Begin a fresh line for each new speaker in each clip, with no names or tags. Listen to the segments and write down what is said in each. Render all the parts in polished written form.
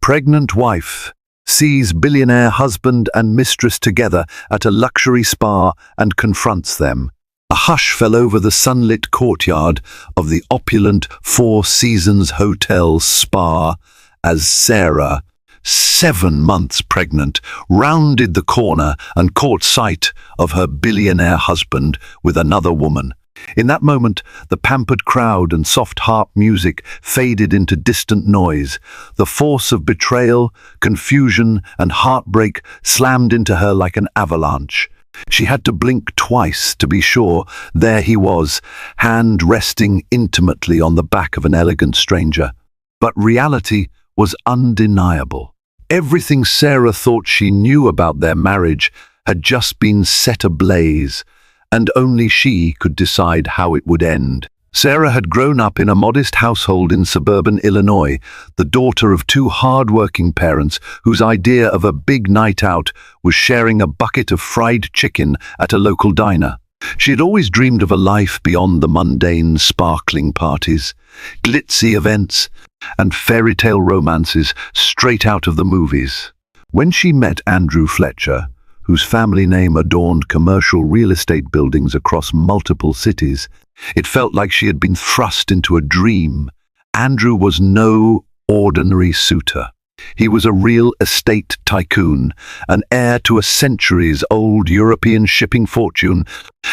Pregnant wife sees billionaire husband and mistress together at a luxury spa and confronts them. A hush fell over the sunlit courtyard of the opulent Four Seasons Hotel spa as Sarah, 7 months pregnant, rounded the corner and caught sight of her billionaire husband with another woman. In that moment, the pampered crowd and soft harp music faded into distant noise. The force of betrayal, confusion, and heartbreak slammed into her like an avalanche. She had to blink twice to be sure. There he was, hand resting intimately on the back of an elegant stranger. But reality was undeniable. Everything Sarah thought she knew about their marriage had just been set ablaze, and only she could decide how it would end. Sarah had grown up in a modest household in suburban Illinois, the daughter of 2 hard-working parents whose idea of a big night out was sharing a bucket of fried chicken at a local diner. She had always dreamed of a life beyond the mundane, sparkling parties, glitzy events, and fairy tale romances straight out of the movies. When she met Andrew Fletcher, whose family name adorned commercial real estate buildings across multiple cities, it felt like she had been thrust into a dream. Andrew was no ordinary suitor. He was a real estate tycoon, an heir to a centuries-old European shipping fortune,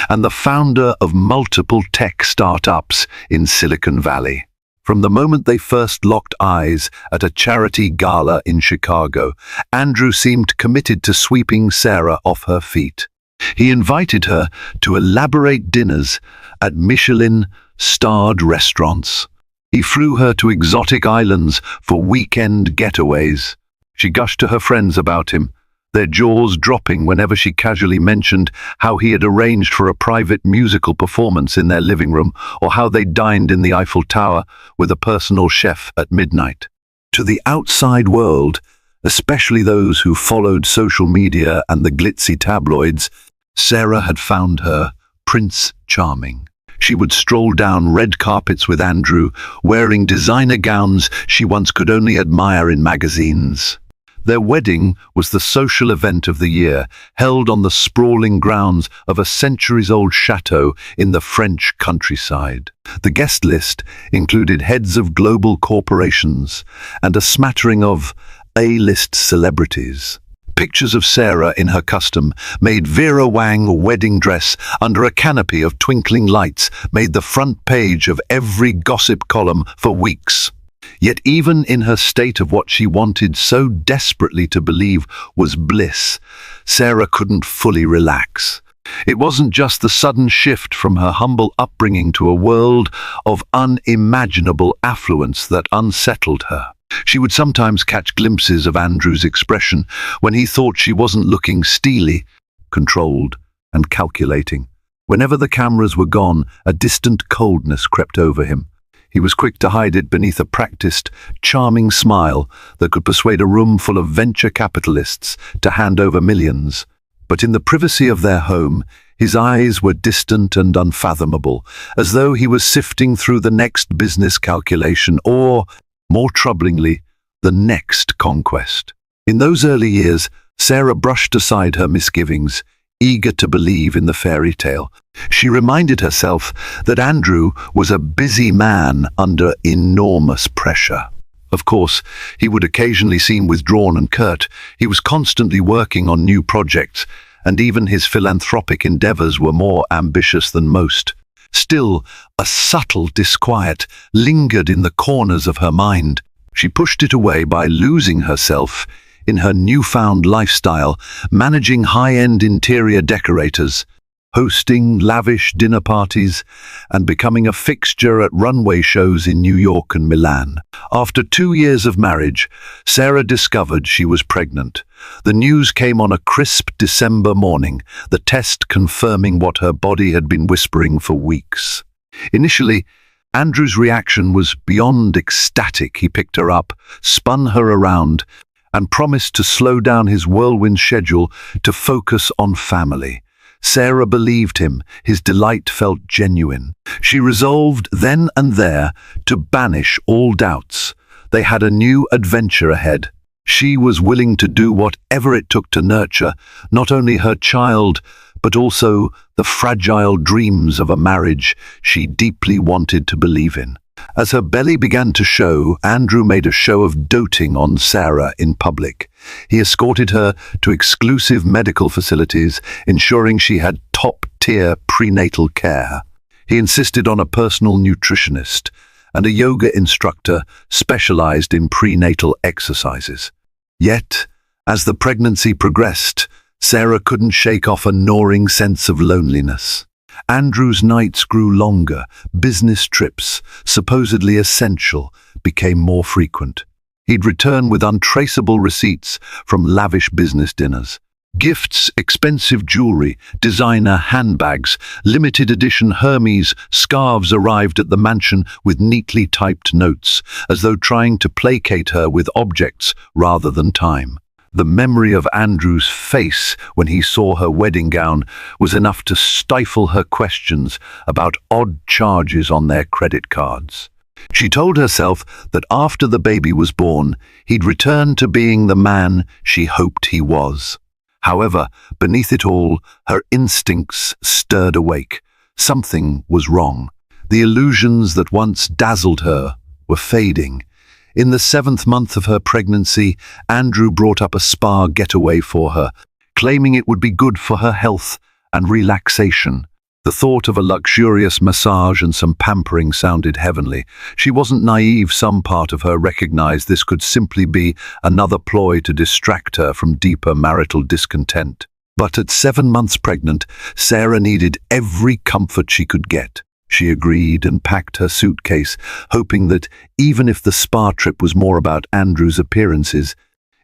and the founder of multiple tech startups in Silicon Valley. From the moment they first locked eyes at a charity gala in Chicago, Andrew seemed committed to sweeping Sarah off her feet. He invited her to elaborate dinners at Michelin-starred restaurants. He flew her to exotic islands for weekend getaways. She gushed to her friends about him, their jaws dropping whenever she casually mentioned how he had arranged for a private musical performance in their living room, or how they dined in the Eiffel Tower with a personal chef at midnight. To the outside world, especially those who followed social media and the glitzy tabloids, Sarah had found her Prince Charming. She would stroll down red carpets with Andrew, wearing designer gowns she once could only admire in magazines. Their wedding was the social event of the year, held on the sprawling grounds of a centuries-old chateau in the French countryside. The guest list included heads of global corporations and a smattering of A-list celebrities. Pictures of Sarah in her custom-made Vera Wang wedding dress under a canopy of twinkling lights made the front page of every gossip column for weeks. Yet even in her state of what she wanted so desperately to believe was bliss, Sarah couldn't fully relax. It wasn't just the sudden shift from her humble upbringing to a world of unimaginable affluence that unsettled her. She would sometimes catch glimpses of Andrew's expression when he thought she wasn't looking steely, controlled, and calculating. Whenever the cameras were gone, a distant coldness crept over him. He was quick to hide it beneath a practiced, charming smile that could persuade a room full of venture capitalists to hand over millions. But in the privacy of their home, his eyes were distant and unfathomable, as though he was sifting through the next business calculation or, more troublingly, the next conquest. In those early years, Sarah brushed aside her misgivings, eager to believe in the fairy tale. She reminded herself that Andrew was a busy man under enormous pressure. Of course, he would occasionally seem withdrawn and curt. He was constantly working on new projects, and even his philanthropic endeavors were more ambitious than most. Still, a subtle disquiet lingered in the corners of her mind. She pushed it away by losing herself in her newfound lifestyle, managing high-end interior decorators, hosting lavish dinner parties, and becoming a fixture at runway shows in New York and Milan. After 2 years of marriage, Sarah discovered she was pregnant. The news came on a crisp December morning, the test confirming what her body had been whispering for weeks. Initially, Andrew's reaction was beyond ecstatic. He picked her up, spun her around, and promised to slow down his whirlwind schedule to focus on family. Sarah believed him. His delight felt genuine. She resolved then and there to banish all doubts. They had a new adventure ahead. She was willing to do whatever it took to nurture not only her child, but also the fragile dreams of a marriage she deeply wanted to believe in. As her belly began to show, Andrew made a show of doting on Sarah in public. He escorted her to exclusive medical facilities, ensuring she had top-tier prenatal care. He insisted on a personal nutritionist and a yoga instructor specialized in prenatal exercises. Yet, as the pregnancy progressed, Sarah couldn't shake off a gnawing sense of loneliness. Andrew's nights grew longer. Business trips, supposedly essential, became more frequent. He'd return with untraceable receipts from lavish business dinners. Gifts, expensive jewelry, designer handbags, limited edition Hermes scarves arrived at the mansion with neatly typed notes, as though trying to placate her with objects rather than time. The memory of Andrew's face when he saw her wedding gown was enough to stifle her questions about odd charges on their credit cards. She told herself that after the baby was born, he'd return to being the man she hoped he was. However, beneath it all, her instincts stirred awake. Something was wrong. The illusions that once dazzled her were fading. In the 7th month of her pregnancy, Andrew brought up a spa getaway for her, claiming it would be good for her health and relaxation. The thought of a luxurious massage and some pampering sounded heavenly. She wasn't naive. Some part of her recognized this could simply be another ploy to distract her from deeper marital discontent. But at 7 months pregnant, Sarah needed every comfort she could get. She agreed and packed her suitcase, hoping that even if the spa trip was more about Andrew's appearances,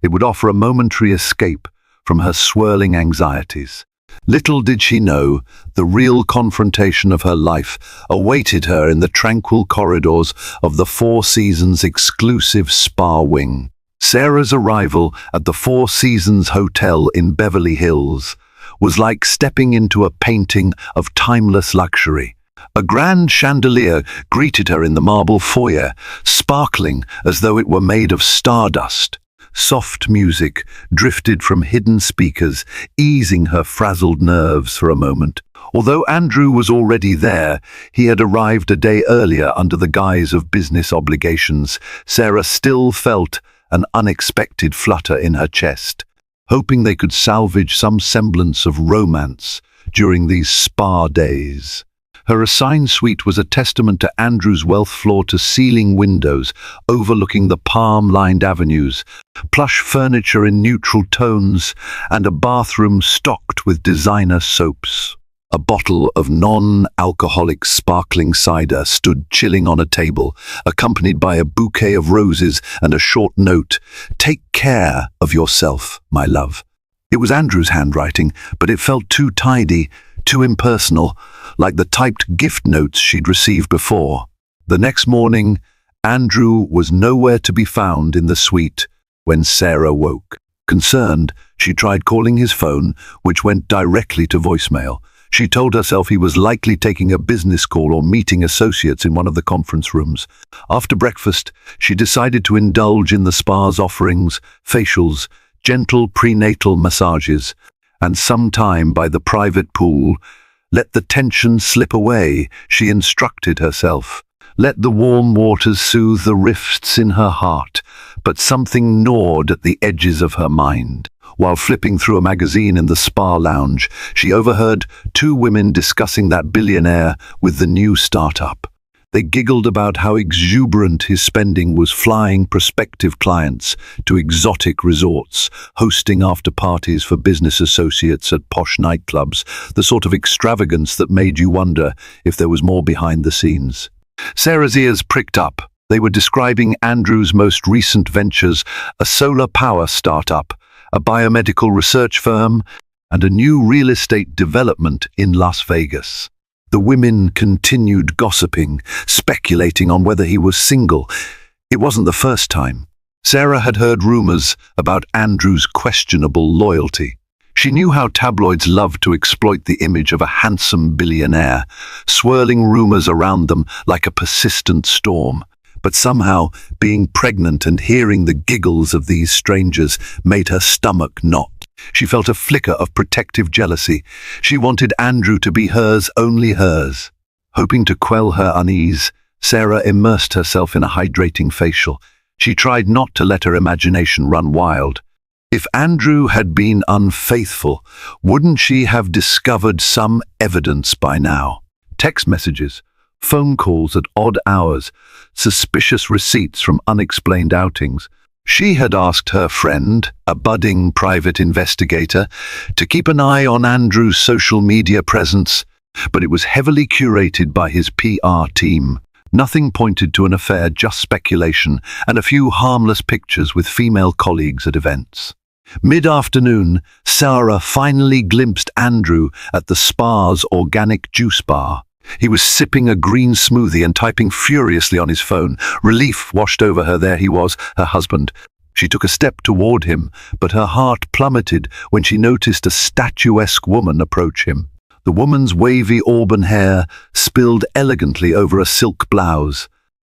it would offer a momentary escape from her swirling anxieties. Little did she know, the real confrontation of her life awaited her in the tranquil corridors of the Four Seasons exclusive spa wing. Sarah's arrival at the Four Seasons Hotel in Beverly Hills was like stepping into a painting of timeless luxury. A grand chandelier greeted her in the marble foyer, sparkling as though it were made of stardust. Soft music drifted from hidden speakers, easing her frazzled nerves for a moment. Although Andrew was already there, he had arrived a day earlier under the guise of business obligations. Sarah still felt an unexpected flutter in her chest, hoping they could salvage some semblance of romance during these spa days. Her assigned suite was a testament to Andrew's wealth, floor-to-ceiling windows overlooking the palm-lined avenues, plush furniture in neutral tones, and a bathroom stocked with designer soaps. A bottle of non-alcoholic sparkling cider stood chilling on a table, accompanied by a bouquet of roses and a short note, "Take care of yourself, my love." It was Andrew's handwriting, but it felt too tidy, too impersonal, like the typed gift notes she'd received before. The next morning, Andrew was nowhere to be found in the suite when Sarah woke. Concerned, she tried calling his phone, which went directly to voicemail. She told herself he was likely taking a business call or meeting associates in one of the conference rooms. After breakfast, she decided to indulge in the spa's offerings, facials, gentle prenatal massages, and some time by the private pool. Let the tension slip away, she instructed herself. Let the warm waters soothe the rifts in her heart, but something gnawed at the edges of her mind. While flipping through a magazine in the spa lounge, she overheard two women discussing that billionaire with the new startup. They giggled about how exuberant his spending was, flying prospective clients to exotic resorts, hosting after-parties for business associates at posh nightclubs, the sort of extravagance that made you wonder if there was more behind the scenes. Sarah's ears pricked up. They were describing Andrew's most recent ventures, a solar power startup, a biomedical research firm, and a new real estate development in Las Vegas. The women continued gossiping, speculating on whether he was single. It wasn't the first time. Sarah had heard rumors about Andrew's questionable loyalty. She knew how tabloids loved to exploit the image of a handsome billionaire, swirling rumors around them like a persistent storm. But somehow, being pregnant and hearing the giggles of these strangers made her stomach knot. She felt a flicker of protective jealousy. She wanted Andrew to be hers, only hers. Hoping to quell her unease, Sarah immersed herself in a hydrating facial. She tried not to let her imagination run wild. If Andrew had been unfaithful, wouldn't she have discovered some evidence by now? Text messages, phone calls at odd hours, suspicious receipts from unexplained outings. She had asked her friend, a budding private investigator, to keep an eye on Andrew's social media presence, but it was heavily curated by his PR team. Nothing pointed to an affair, just speculation and a few harmless pictures with female colleagues at events. Mid-afternoon, Sarah finally glimpsed Andrew at the spa's organic juice bar. He was sipping a green smoothie and typing furiously on his phone. Relief washed over her. There he was, her husband. She took a step toward him, but her heart plummeted when she noticed a statuesque woman approach him. The woman's wavy auburn hair spilled elegantly over a silk blouse,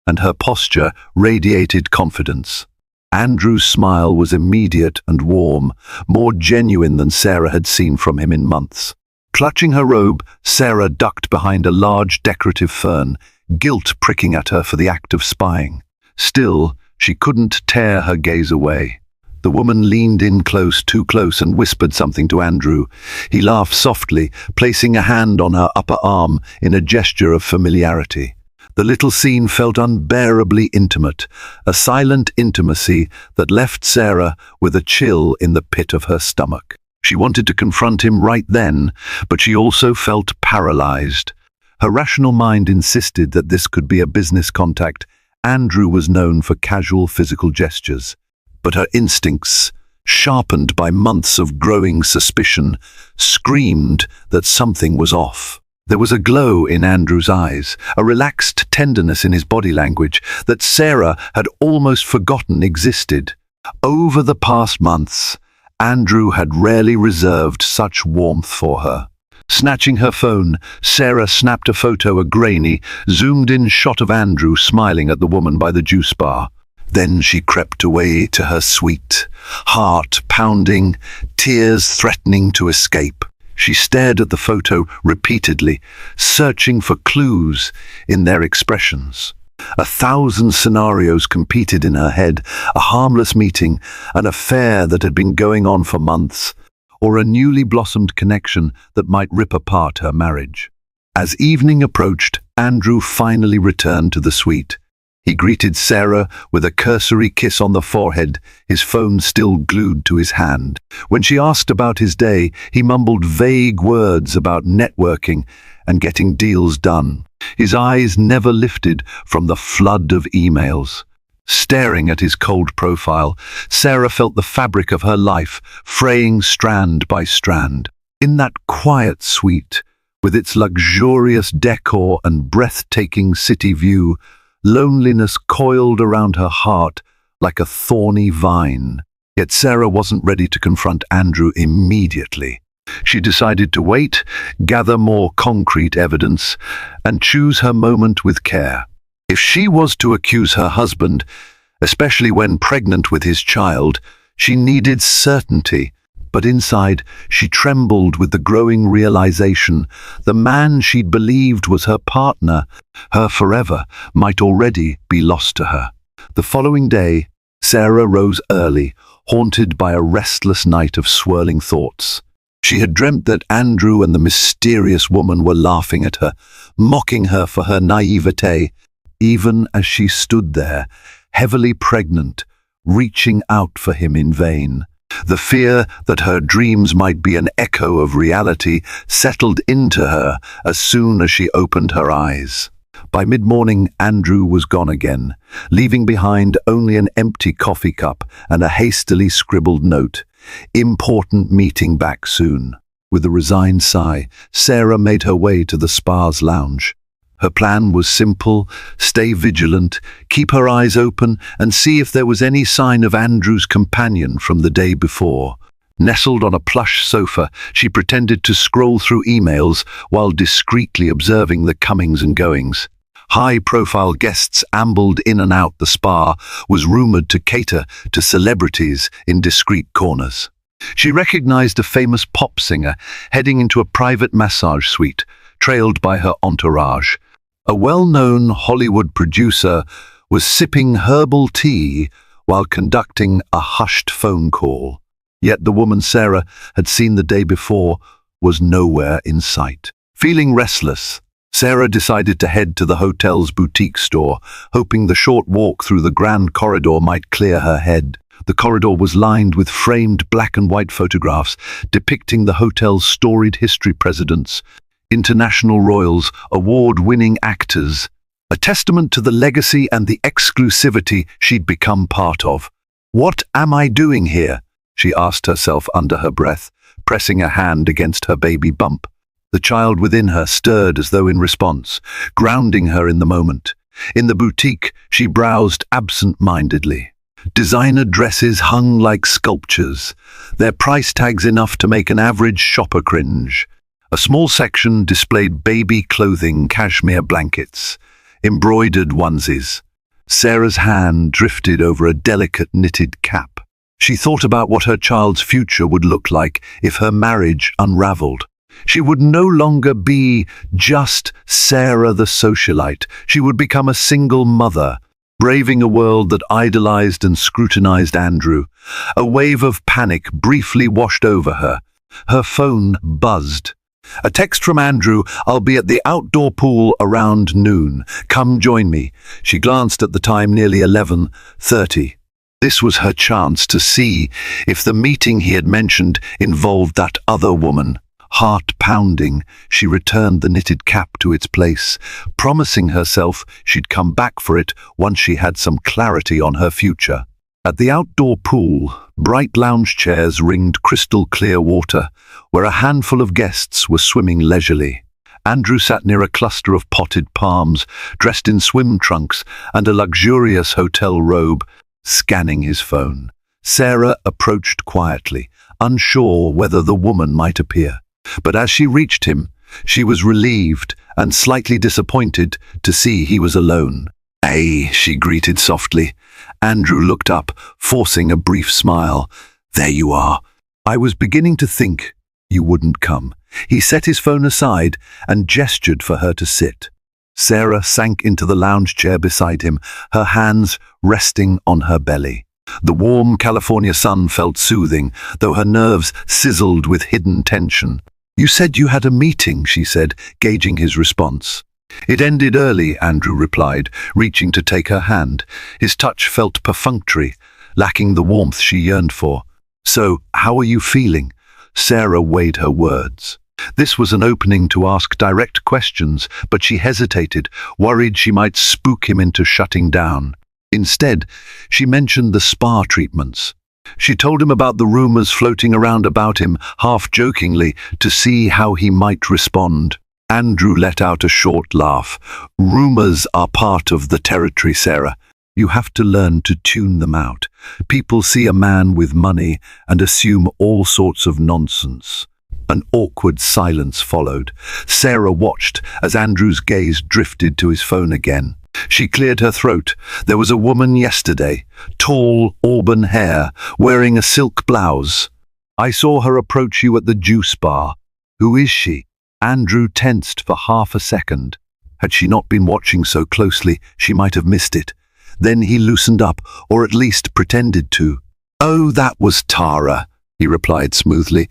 and her posture radiated confidence. Andrew's smile was immediate and warm, more genuine than Sarah had seen from him in months. Clutching her robe, Sarah ducked behind a large decorative fern, guilt pricking at her for the act of spying. Still, she couldn't tear her gaze away. The woman leaned in close, too close, and whispered something to Andrew. He laughed softly, placing a hand on her upper arm in a gesture of familiarity. The little scene felt unbearably intimate, a silent intimacy that left Sarah with a chill in the pit of her stomach. She wanted to confront him right then, but she also felt paralyzed. Her rational mind insisted that this could be a business contact. Andrew was known for casual physical gestures, but her instincts, sharpened by months of growing suspicion, screamed that something was off. There was a glow in Andrew's eyes, a relaxed tenderness in his body language that Sarah had almost forgotten existed. Over the past months, Andrew had rarely reserved such warmth for her. Snatching her phone, Sarah snapped a photo, a grainy, zoomed-in shot of Andrew smiling at the woman by the juice bar. Then she crept away to her suite, heart pounding, tears threatening to escape. She stared at the photo repeatedly, searching for clues in their expressions. 1,000 scenarios competed in her head: a harmless meeting, an affair that had been going on for months, or a newly blossomed connection that might rip apart her marriage. As evening approached, Andrew finally returned to the suite. He greeted Sarah with a cursory kiss on the forehead, his phone still glued to his hand. When she asked about his day, he mumbled vague words about networking and getting deals done. His eyes never lifted from the flood of emails. Staring at his cold profile, Sarah felt the fabric of her life fraying strand by strand. In that quiet suite, with its luxurious decor and breathtaking city view, loneliness coiled around her heart like a thorny vine. Yet Sarah wasn't ready to confront Andrew immediately. She decided to wait, gather more concrete evidence, and choose her moment with care. If she was to accuse her husband, especially when pregnant with his child, she needed certainty. But inside, she trembled with the growing realization the man she'd believed was her partner, her forever, might already be lost to her. The following day, Sarah rose early, haunted by a restless night of swirling thoughts. She had dreamt that Andrew and the mysterious woman were laughing at her, mocking her for her naivete, even as she stood there, heavily pregnant, reaching out for him in vain. The fear that her dreams might be an echo of reality settled into her as soon as she opened her eyes. By mid-morning, Andrew was gone again, leaving behind only an empty coffee cup and a hastily scribbled note. Important meeting back soon. With a resigned sigh, Sarah made her way to the spa's lounge. Her plan was simple: stay vigilant, keep her eyes open, and see if there was any sign of Andrew's companion from the day before. Nestled on a plush sofa, she pretended to scroll through emails while discreetly observing the comings and goings. High-profile guests ambled in and out. The spa was rumored to cater to celebrities in discreet corners. She recognized a famous pop singer heading into a private massage suite, trailed by her entourage. A well-known Hollywood producer was sipping herbal tea while conducting a hushed phone call. Yet the woman Sarah had seen the day before was nowhere in sight. Feeling restless, Sarah decided to head to the hotel's boutique store, hoping the short walk through the grand corridor might clear her head. The corridor was lined with framed black and white photographs depicting the hotel's storied history, presidents, international royals, award-winning actors, a testament to the legacy and the exclusivity she'd become part of. "What am I doing here?" she asked herself under her breath, pressing a hand against her baby bump. The child within her stirred as though in response, grounding her in the moment. In the boutique, she browsed absent-mindedly. Designer dresses hung like sculptures, their price tags enough to make an average shopper cringe. A small section displayed baby clothing, cashmere blankets, embroidered onesies. Sarah's hand drifted over a delicate knitted cap. She thought about what her child's future would look like if her marriage unraveled. She would no longer be just Sarah the socialite. She would become a single mother, braving a world that idolized and scrutinized Andrew. A wave of panic briefly washed over her. Her phone buzzed. A text from Andrew: "I'll be at the outdoor pool around noon. Come join me." She glanced at the time, nearly 11:30. This was her chance to see if the meeting he had mentioned involved that other woman. Heart pounding, she returned the knitted cap to its place, promising herself she'd come back for it once she had some clarity on her future. At the outdoor pool, bright lounge chairs ringed crystal clear water, where a handful of guests were swimming leisurely. Andrew sat near a cluster of potted palms, dressed in swim trunks and a luxurious hotel robe, scanning his phone. Sarah approached quietly, unsure whether the woman might appear. But as she reached him, she was relieved and slightly disappointed to see he was alone. "Hey," she greeted softly. Andrew looked up, forcing a brief smile. "There you are. I was beginning to think you wouldn't come." He set his phone aside and gestured for her to sit. Sarah sank into the lounge chair beside him, her hands resting on her belly. The warm California sun felt soothing, though her nerves sizzled with hidden tension. "You said you had a meeting," she said, gauging his response. "It ended early," Andrew replied, reaching to take her hand. His touch felt perfunctory, lacking the warmth she yearned for. "So, how are you feeling?" Sarah weighed her words. This was an opening to ask direct questions, but she hesitated, worried she might spook him into shutting down. Instead, she mentioned the spa treatments. She told him about the rumors floating around about him, half-jokingly, to see how he might respond. Andrew let out a short laugh. "Rumors are part of the territory, Sarah. You have to learn to tune them out. People see a man with money and assume all sorts of nonsense." An awkward silence followed. Sarah watched as Andrew's gaze drifted to his phone again. She cleared her throat. "There was a woman yesterday, tall, auburn hair, wearing a silk blouse. I saw her approach you at the juice bar. Who is she?" Andrew tensed for half a second. Had she not been watching so closely, she might have missed it. Then he loosened up, or at least pretended to. "Oh, that was Tara," he replied smoothly.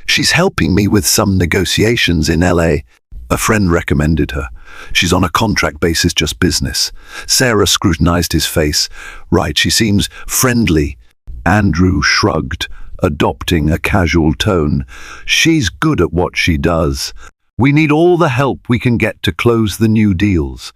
"She's helping me with some negotiations in LA. A friend recommended her. She's on a contract basis, just business." Sarah scrutinized his face. "Right, she seems friendly." Andrew shrugged, adopting a casual tone. "She's good at what she does. We need all the help we can get to close the new deals."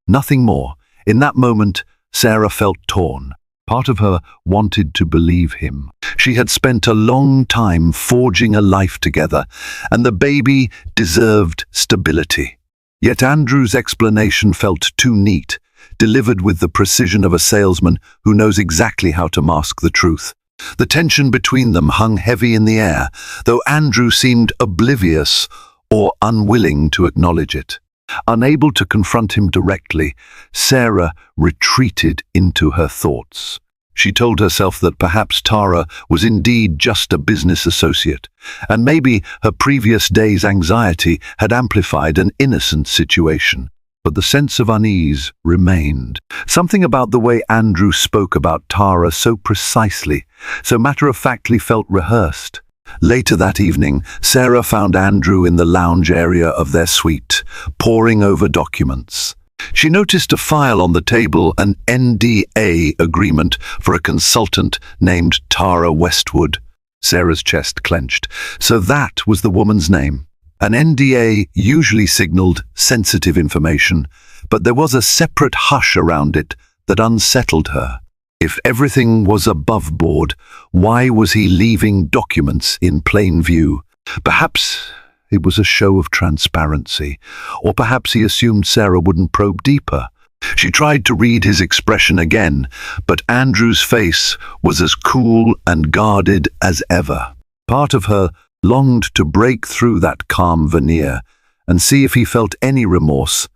Nothing more. In that moment, Sarah felt torn. Part of her wanted to believe him. She had spent a long time forging a life together, and the baby deserved stability. Yet Andrew's explanation felt too neat, delivered with the precision of a salesman who knows exactly how to mask the truth. The tension between them hung heavy in the air, though Andrew seemed oblivious or unwilling to acknowledge it. Unable to confront him directly, Sarah retreated into her thoughts. She told herself that perhaps Tara was indeed just a business associate, and maybe her previous day's anxiety had amplified an innocent situation. But the sense of unease remained. Something about the way Andrew spoke about Tara so precisely, so matter-of-factly felt rehearsed. Later that evening, Sarah found Andrew in the lounge area of their suite, poring over documents. She noticed a file on the table, an NDA agreement for a consultant named Tara Westwood. Sarah's chest clenched. So that was the woman's name. An NDA usually signaled sensitive information, but there was a separate hush around it that unsettled her. If everything was above board, why was he leaving documents in plain view? Perhaps it was a show of transparency, or perhaps he assumed Sarah wouldn't probe deeper. She tried to read his expression again, but Andrew's face was as cool and guarded as ever. Part of her longed to break through that calm veneer and see if he felt any remorse,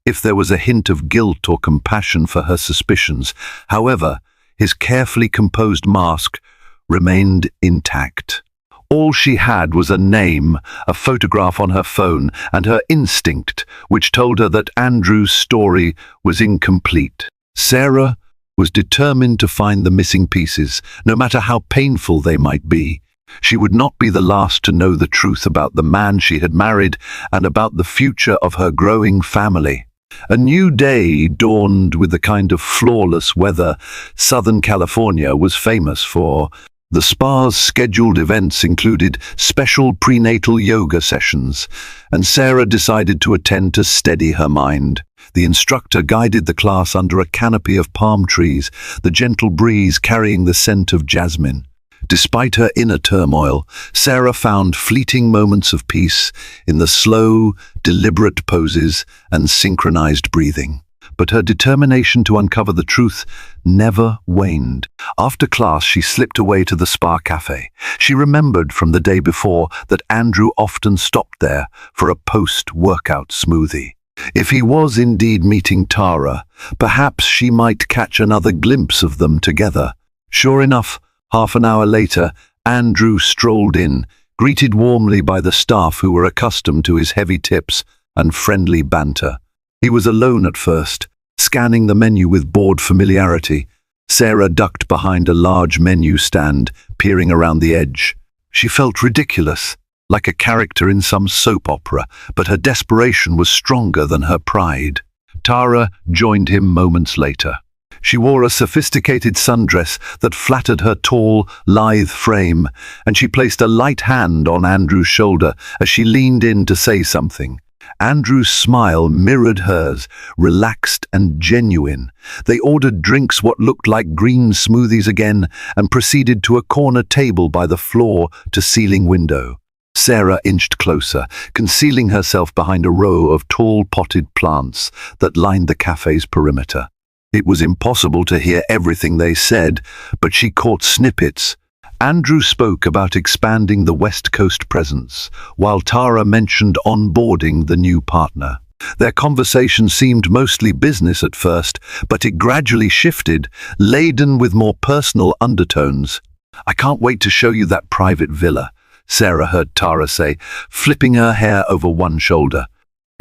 if there was a hint of guilt or compassion for her suspicions. However, his carefully composed mask remained intact. All she had was a name, a photograph on her phone, and her instinct, which told her that Andrew's story was incomplete. Sarah was determined to find the missing pieces, no matter how painful they might be. She would not be the last to know the truth about the man she had married and about the future of her growing family. A new day dawned with the kind of flawless weather Southern California was famous for. The spa's scheduled events included special prenatal yoga sessions, and Sarah decided to attend to steady her mind. The instructor guided the class under a canopy of palm trees, the gentle breeze carrying the scent of jasmine. Despite her inner turmoil, Sarah found fleeting moments of peace in the slow, deliberate poses and synchronized breathing. But her determination to uncover the truth never waned. After class, she slipped away to the spa cafe. She remembered from the day before that Andrew often stopped there for a post-workout smoothie. If he was indeed meeting Tara, perhaps she might catch another glimpse of them together. Sure enough, half an hour later, Andrew strolled in, greeted warmly by the staff who were accustomed to his heavy tips and friendly banter. He was alone at first, scanning the menu with bored familiarity. Sarah ducked behind a large menu stand, peering around the edge. She felt ridiculous, like a character in some soap opera, but her desperation was stronger than her pride. Tara joined him moments later. She wore a sophisticated sundress that flattered her tall, lithe frame, and she placed a light hand on Andrew's shoulder as she leaned in to say something. Andrew's smile mirrored hers, relaxed and genuine. They ordered drinks, what looked like green smoothies again, and proceeded to a corner table by the floor-to-ceiling window. Sarah inched closer, concealing herself behind a row of tall potted plants that lined the cafe's perimeter. It was impossible to hear everything they said, but she caught snippets. Andrew spoke about expanding the West Coast presence, while Tara mentioned onboarding the new partner. Their conversation seemed mostly business at first, but it gradually shifted, laden with more personal undertones. "I can't wait to show you that private villa," Sarah heard Tara say, flipping her hair over one shoulder.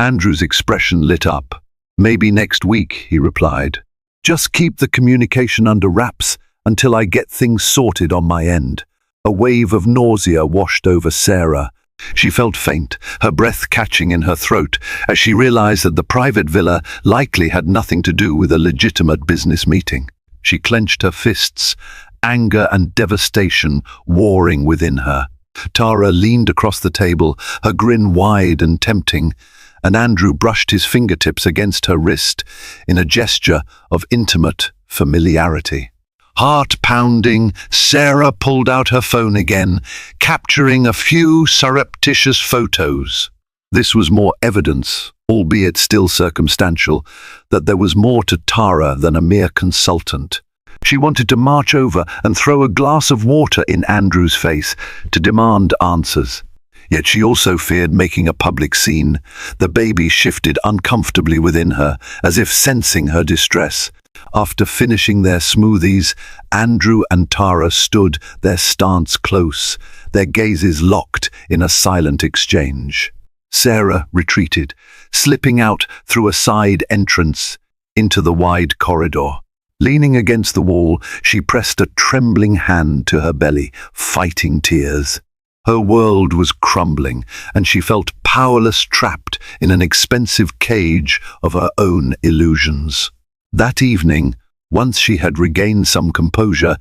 Andrew's expression lit up. "Maybe next week," he replied. "Just keep the communication under wraps until I get things sorted on my end." A wave of nausea washed over Sarah. She felt faint, her breath catching in her throat, as she realized that the private villa likely had nothing to do with a legitimate business meeting. She clenched her fists, anger and devastation warring within her. Tara leaned across the table, her grin wide and tempting, and Andrew brushed his fingertips against her wrist in a gesture of intimate familiarity. Heart-pounding, Sarah pulled out her phone again, capturing a few surreptitious photos. This was more evidence, albeit still circumstantial, that there was more to Tara than a mere consultant. She wanted to march over and throw a glass of water in Andrew's face to demand answers. Yet she also feared making a public scene. The baby shifted uncomfortably within her, as if sensing her distress. After finishing their smoothies, Andrew and Tara stood, their stance close, their gazes locked in a silent exchange. Sarah retreated, slipping out through a side entrance into the wide corridor. Leaning against the wall, she pressed a trembling hand to her belly, fighting tears. Her world was crumbling, and she felt powerless, trapped in an expensive cage of her own illusions. That evening, once she had regained some composure,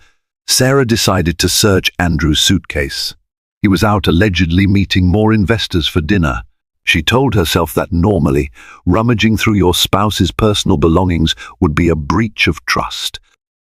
Sarah decided to search Andrew's suitcase. He was out allegedly meeting more investors for dinner. She told herself that normally, rummaging through your spouse's personal belongings would be a breach of trust.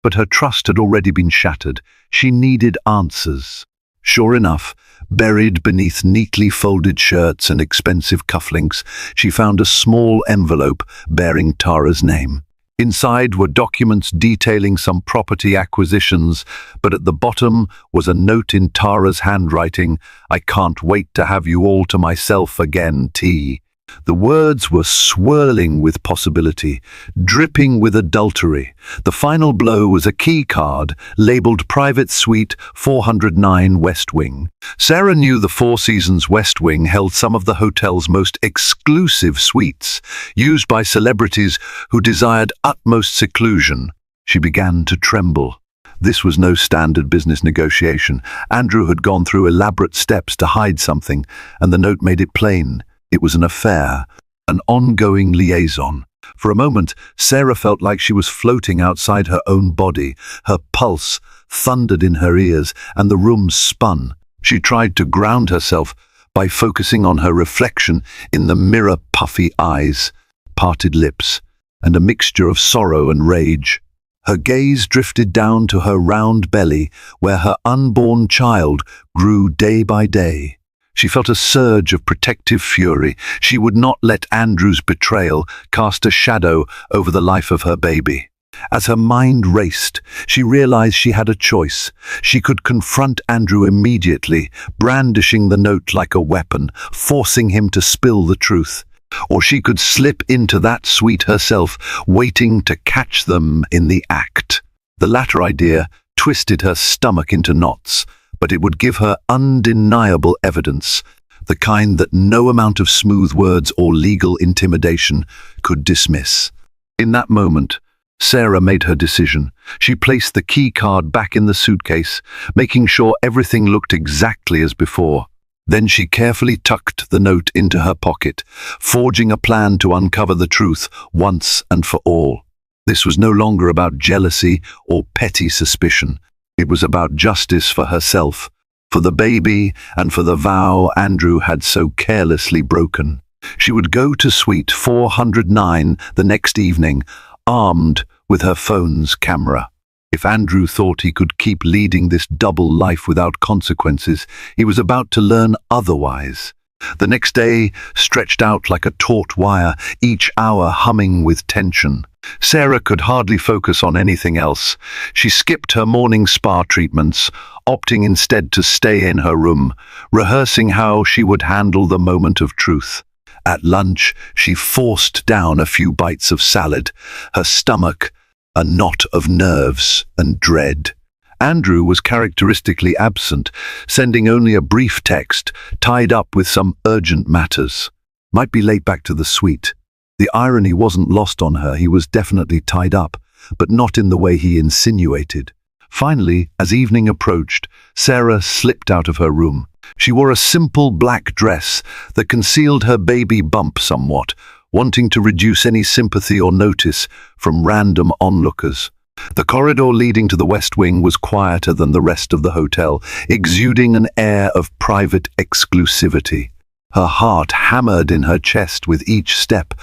But her trust had already been shattered. She needed answers. Sure enough, buried beneath neatly folded shirts and expensive cufflinks, she found a small envelope bearing Tara's name. Inside were documents detailing some property acquisitions, but at the bottom was a note in Tara's handwriting, "I can't wait to have you all to myself again, T." The words were swirling with possibility, dripping with adultery. The final blow was a key card labeled Private Suite 409 West Wing. Sarah knew the Four Seasons West Wing held some of the hotel's most exclusive suites, used by celebrities who desired utmost seclusion. She began to tremble. This was no standard business negotiation. Andrew had gone through elaborate steps to hide something, and the note made it plain. It was an affair, an ongoing liaison. For a moment, Sarah felt like she was floating outside her own body. Her pulse thundered in her ears, and the room spun. She tried to ground herself by focusing on her reflection in the mirror, puffy eyes, parted lips, and a mixture of sorrow and rage. Her gaze drifted down to her round belly, where her unborn child grew day by day. She felt a surge of protective fury. She would not let Andrew's betrayal cast a shadow over the life of her baby. As her mind raced, she realized she had a choice. She could confront Andrew immediately, brandishing the note like a weapon, forcing him to spill the truth. Or she could slip into that suite herself, waiting to catch them in the act. The latter idea twisted her stomach into knots, but it would give her undeniable evidence, the kind that no amount of smooth words or legal intimidation could dismiss. In that moment, Sarah made her decision. She placed the key card back in the suitcase, making sure everything looked exactly as before. Then she carefully tucked the note into her pocket, forging a plan to uncover the truth once and for all. This was no longer about jealousy or petty suspicion. It was about justice for herself, for the baby, and for the vow Andrew had so carelessly broken. She would go to Suite 409 the next evening, armed with her phone's camera. If Andrew thought he could keep leading this double life without consequences, he was about to learn otherwise. The next day stretched out like a taut wire, each hour humming with tension. Sarah could hardly focus on anything else. She skipped her morning spa treatments, opting instead to stay in her room, rehearsing how she would handle the moment of truth. At lunch, she forced down a few bites of salad, her stomach a knot of nerves and dread. Andrew was characteristically absent, sending only a brief text, tied up with some urgent matters. Might be late back to the suite. The irony wasn't lost on her. He was definitely tied up, but not in the way he insinuated. Finally, as evening approached, Sarah slipped out of her room. She wore a simple black dress that concealed her baby bump somewhat, wanting to reduce any sympathy or notice from random onlookers. The corridor leading to the West Wing was quieter than the rest of the hotel, exuding an air of private exclusivity. Her heart hammered in her chest with each step,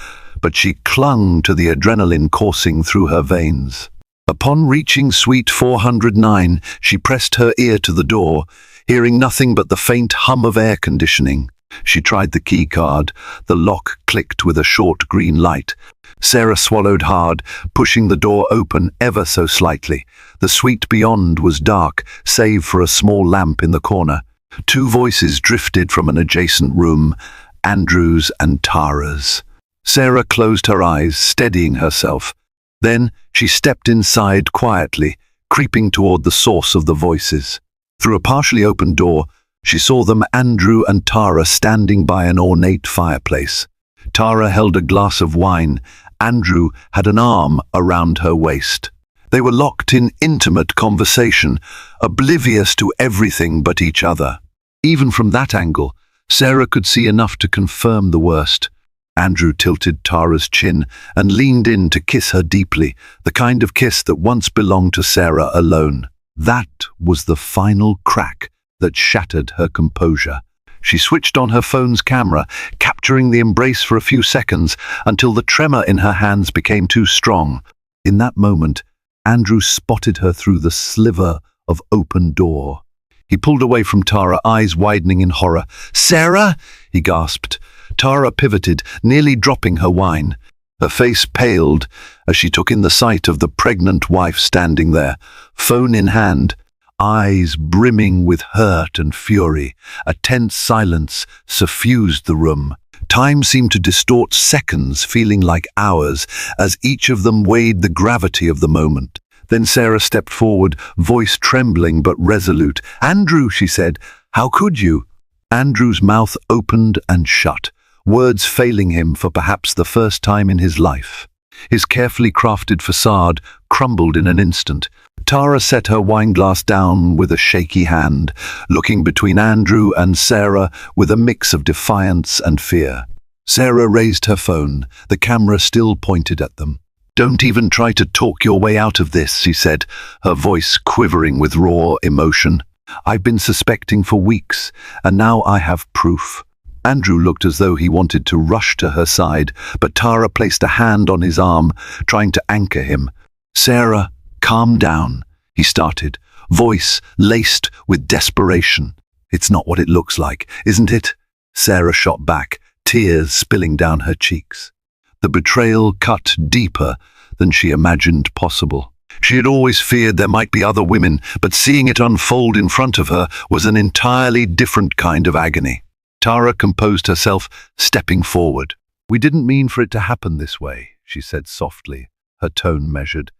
but she clung to the adrenaline coursing through her veins. Upon reaching Suite 409, she pressed her ear to the door, hearing nothing but the faint hum of air conditioning. She tried the key card. The lock clicked with a short green light. Sarah swallowed hard, pushing the door open ever so slightly. The suite beyond was dark, save for a small lamp in the corner. Two voices drifted from an adjacent room, Andrew's and Tara's. Sarah closed her eyes, steadying herself. Then she stepped inside quietly, creeping toward the source of the voices. Through a partially open door, she saw them, Andrew and Tara, standing by an ornate fireplace. Tara held a glass of wine. Andrew had an arm around her waist. They were locked in intimate conversation, oblivious to everything but each other. Even from that angle, Sarah could see enough to confirm the worst. Andrew tilted Tara's chin and leaned in to kiss her deeply, the kind of kiss that once belonged to Sarah alone. That was the final crack that shattered her composure. She switched on her phone's camera, capturing the embrace for a few seconds until the tremor in her hands became too strong. In that moment, Andrew spotted her through the sliver of open door. He pulled away from Tara, eyes widening in horror. "Sarah!" he gasped. Tara pivoted, nearly dropping her wine. Her face paled as she took in the sight of the pregnant wife standing there, phone in hand, eyes brimming with hurt and fury. A tense silence suffused the room. Time seemed to distort seconds, feeling like hours, as each of them weighed the gravity of the moment. Then Sarah stepped forward, voice trembling but resolute. "Andrew," she said, "how could you?" Andrew's mouth opened and shut, words failing him for perhaps the first time in his life. His carefully crafted facade crumbled in an instant. Tara set her wineglass down with a shaky hand, looking between Andrew and Sarah with a mix of defiance and fear. Sarah raised her phone, the camera still pointed at them. "Don't even try to talk your way out of this," she said, her voice quivering with raw emotion. "I've been suspecting for weeks, and now I have proof." Andrew looked as though he wanted to rush to her side, but Tara placed a hand on his arm, trying to anchor him. "Sarah, calm down," he started, voice laced with desperation. "It's not what it looks like, isn't it?" Sarah shot back, tears spilling down her cheeks. The betrayal cut deeper than she imagined possible. She had always feared there might be other women, but seeing it unfold in front of her was an entirely different kind of agony. Tara composed herself, stepping forward. "We didn't mean for it to happen this way," she said softly, her tone measured.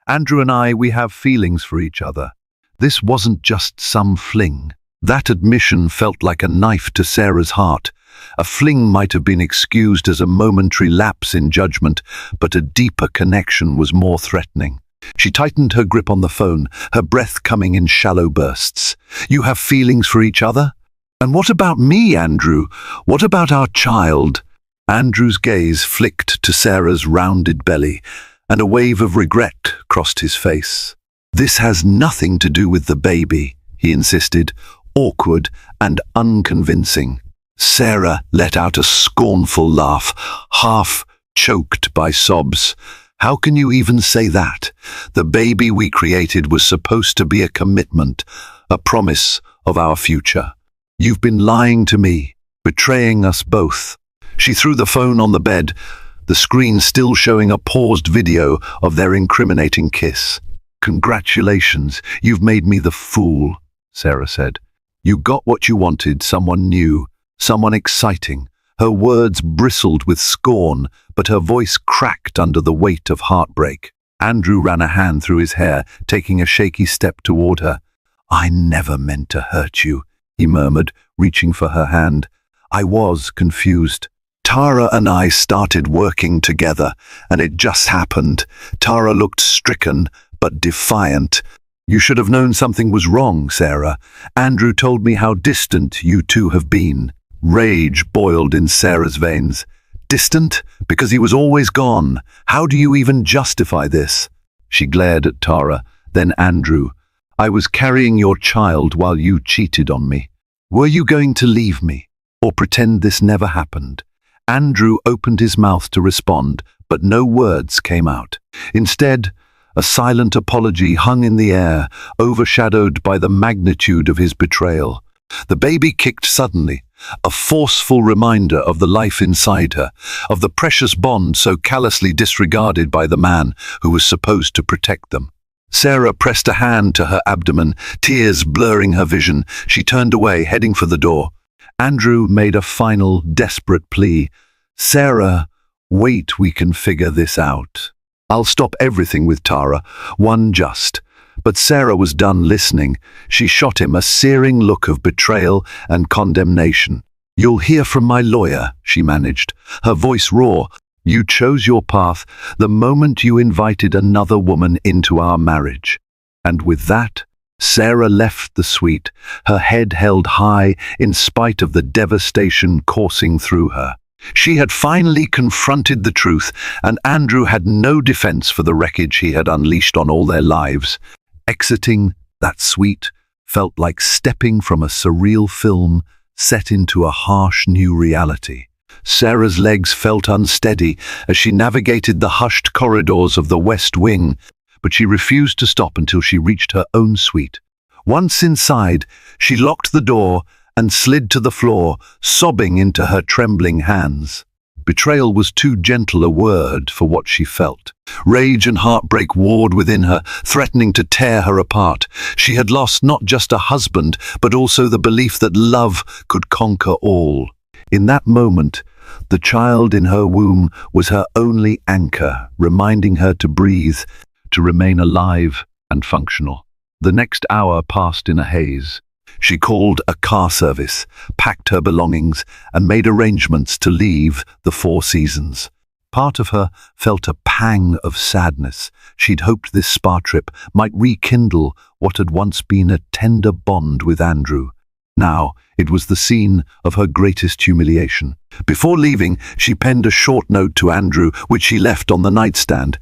"Andrew and I, we have feelings for each other. This wasn't just some fling." That admission felt like a knife to Sarah's heart. A fling might have been excused as a momentary lapse in judgment, but a deeper connection was more threatening. She tightened her grip on the phone, her breath coming in shallow bursts. "You have feelings for each other? And what about me, Andrew? What about our child?" Andrew's gaze flicked to Sarah's rounded belly, and a wave of regret crossed his face. "This has nothing to do with the baby," he insisted, awkward and unconvincing. Sarah let out a scornful laugh, half choked by sobs. "How can you even say that? The baby we created was supposed to be a commitment, a promise of our future. You've been lying to me, betraying us both." She threw the phone on the bed, the screen still showing a paused video of their incriminating kiss. "Congratulations, you've made me the fool," Sarah said. "You got what you wanted, someone new, someone exciting." Her words bristled with scorn, but her voice cracked under the weight of heartbreak. Andrew ran a hand through his hair, taking a shaky step toward her. "I never meant to hurt you," he murmured, reaching for her hand. "I was confused. Tara and I started working together, and it just happened." Tara looked stricken, but defiant. "You should have known something was wrong, Sarah. Andrew told me how distant you two have been." Rage boiled in Sarah's veins. "Distant? Because he was always gone. How do you even justify this?" She glared at Tara, then Andrew. "I was carrying your child while you cheated on me. Were you going to leave me, or pretend this never happened?" Andrew opened his mouth to respond, but no words came out. Instead, a silent apology hung in the air, overshadowed by the magnitude of his betrayal. The baby kicked suddenly, a forceful reminder of the life inside her, of the precious bond so callously disregarded by the man who was supposed to protect them. Sarah pressed a hand to her abdomen, tears blurring her vision. She turned away, heading for the door. Andrew made a final, desperate plea. "Sarah, wait, we can figure this out. I'll stop everything with Tara, one just." But Sarah was done listening. She shot him a searing look of betrayal and condemnation. "You'll hear from my lawyer," she managed, her voice raw. "You chose your path the moment you invited another woman into our marriage." And with that, Sarah left the suite, her head held high in spite of the devastation coursing through her. She had finally confronted the truth, and Andrew had no defense for the wreckage he had unleashed on all their lives. Exiting that suite felt like stepping from a surreal film set into a harsh new reality. Sarah's legs felt unsteady as she navigated the hushed corridors of the West Wing, but she refused to stop until she reached her own suite. Once inside, she locked the door and slid to the floor, sobbing into her trembling hands. Betrayal was too gentle a word for what she felt. Rage and heartbreak warred within her, threatening to tear her apart. She had lost not just a husband, but also the belief that love could conquer all. In that moment, the child in her womb was her only anchor, reminding her to breathe, to remain alive and functional. The next hour passed in a haze. She called a car service, packed her belongings, and made arrangements to leave the Four Seasons. Part of her felt a pang of sadness. She'd hoped this spa trip might rekindle what had once been a tender bond with Andrew. Now it was the scene of her greatest humiliation. Before leaving, she penned a short note to Andrew, which she left on the nightstand.